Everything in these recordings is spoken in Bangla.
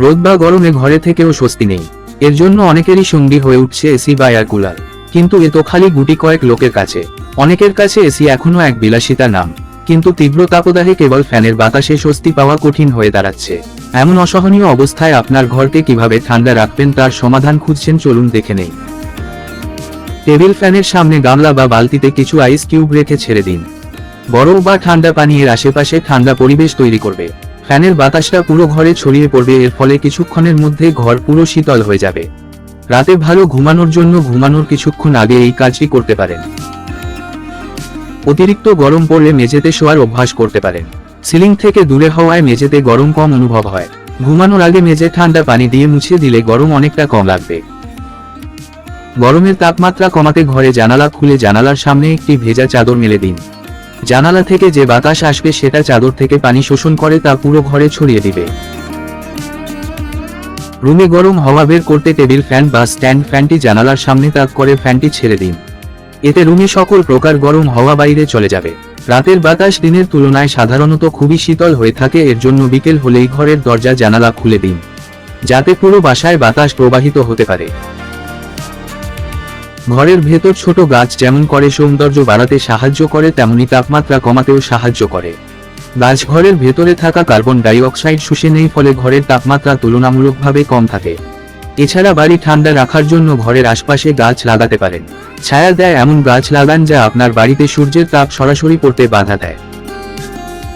রোদ বা গরমে ঘরে থেকেও স্বস্তি নেই। এর জন্য অনেকেরই সঙ্গী হয়ে উঠছে এসি বা এয়ার কুলার। কিন্তু এ তো খালি গুটি কয়েক লোকের কাছে। অনেকের কাছে এসি এখনো এক বিলাসিতা নাম, কিন্তু তীব্র তাপদাহে কেবল ফ্যানের বাতাসে স্বস্তি পাওয়া কঠিন হয়ে দাঁড়াচ্ছে। এমন অসহনীয় অবস্থায় আপনার ঘরকে কিভাবে ঠান্ডা রাখবেন তার সমাধান খুঁজছেন, চলুন দেখে নেই। টেবিল ফ্যানের সামনে গামলা বা বালতিতে কিছু আইস কিউব রেখে ছেড়ে দিন। বরফ বা ঠান্ডা পানি এর আশেপাশে ঠান্ডা পরিবেশ তৈরি করবে। ফ্যানের বাতাসটা পুরো ঘরে ছড়িয়ে পড়বে, এর ফলে কিছুক্ষণের মধ্যে ঘর পুরো শীতল হয়ে যাবে। রাতে ভালো ঘুমানোর জন্য ঘুমানোর কিছুক্ষণ আগে এই কাজটি করতে পারেন। অতিরিক্ত গরম পড়লে মেঝেতে শোয়ার অভ্যাস করতে পারেন। সিলিং থেকে দূরে হওয়ায় মেঝেতে গরম কম অনুভব হয়। ঘুমানোর আগে মেঝে ঠান্ডা পানি দিয়ে মুছে দিলে গরম অনেকটা কম লাগবে। গরমের তাপমাত্রা কমাতে ঘরে জানালা খুলে জানালার সামনে একটি ভেজা চাদর মেলে দিন। জানালা থেকে যে বাতাস আসবে সেটা চাদর থেকে পানি শোষণ করে তা পুরো ঘরে ছড়িয়ে দিবে। রুমে গরম হাওয়া বের করতে টেবিল ফ্যান বা স্ট্যান্ড ফ্যানটি জানালার সামনে তাক করে ফ্যানটি ছেড়ে দিন। এতে রুমে সকল প্রকার গরম হাওয়া বাইরে চলে যাবে। রাতের বাতাস দিনের তুলনায় সাধারণত খুবই শীতল হয়ে থাকে, এর জন্য বিকেল হলেই ঘরের দরজা জানালা খুলে দিন, যাতে পুরো বাসায় বাতাস প্রবাহিত হতে পারে। ঘরের ভেতর ছোট গাছ যেমন করে সৌন্দর্য বাড়াতে সাহায্য করে, তেমনি তাপমাত্রা কমাতেও সাহায্য করে। গাছ ঘরের ভেতরে থাকা কার্বন ডাই অক্সাইড শুষে নেয়, ফলে ঘরের তাপমাত্রা তুলনামূলকভাবে কম থাকে। এছাড়া বাড়ি ঠান্ডা রাখার জন্য ঘরের আশপাশে গাছ লাগাতে পারেন। ছায়া দেয় এমন গাছ লাগান যা আপনার বাড়িতে সূর্যের তাপ সরাসরি পড়তে বাধা দেয়।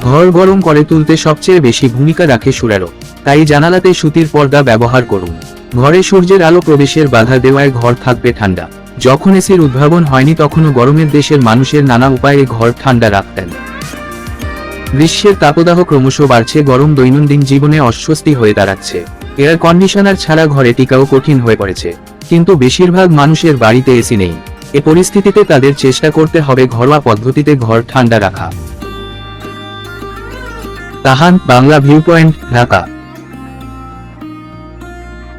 ঘর গরম করে তুলতে সবচেয়ে বেশি ভূমিকা রাখে সূর্যালো, তাই জানালাতে সুতির পর্দা ব্যবহার করুন। ঘরে সূর্যের আলো প্রবেশের বাধা দেওয়ায় ঘর থাকবে ঠান্ডা। যখন এসির উদ্ভাবন হয়নি তখনও গরমের দেশের মানুষের নানা উপায়ে ঘর ঠান্ডা রাখতেন। গ্রীষ্মের তাপদাহ ক্রমশ বাড়ছে, গরম দৈনন্দিন জীবনে অস্বস্তি হয়ে দাঁড়াচ্ছে। এয়ার কন্ডিশনার ছাড়া ঘরে টিকাও কঠিন হয়ে পড়েছে, কিন্তু বেশিরভাগ মানুষের বাড়িতে এসি নেই। এ পরিস্থিতিতে তাদের চেষ্টা করতে হবে ঘরোয়া পদ্ধতিতে ঘর ঠান্ডা রাখা। তাহান বাংলা ভিউ পয়েন্ট, ঢাকা।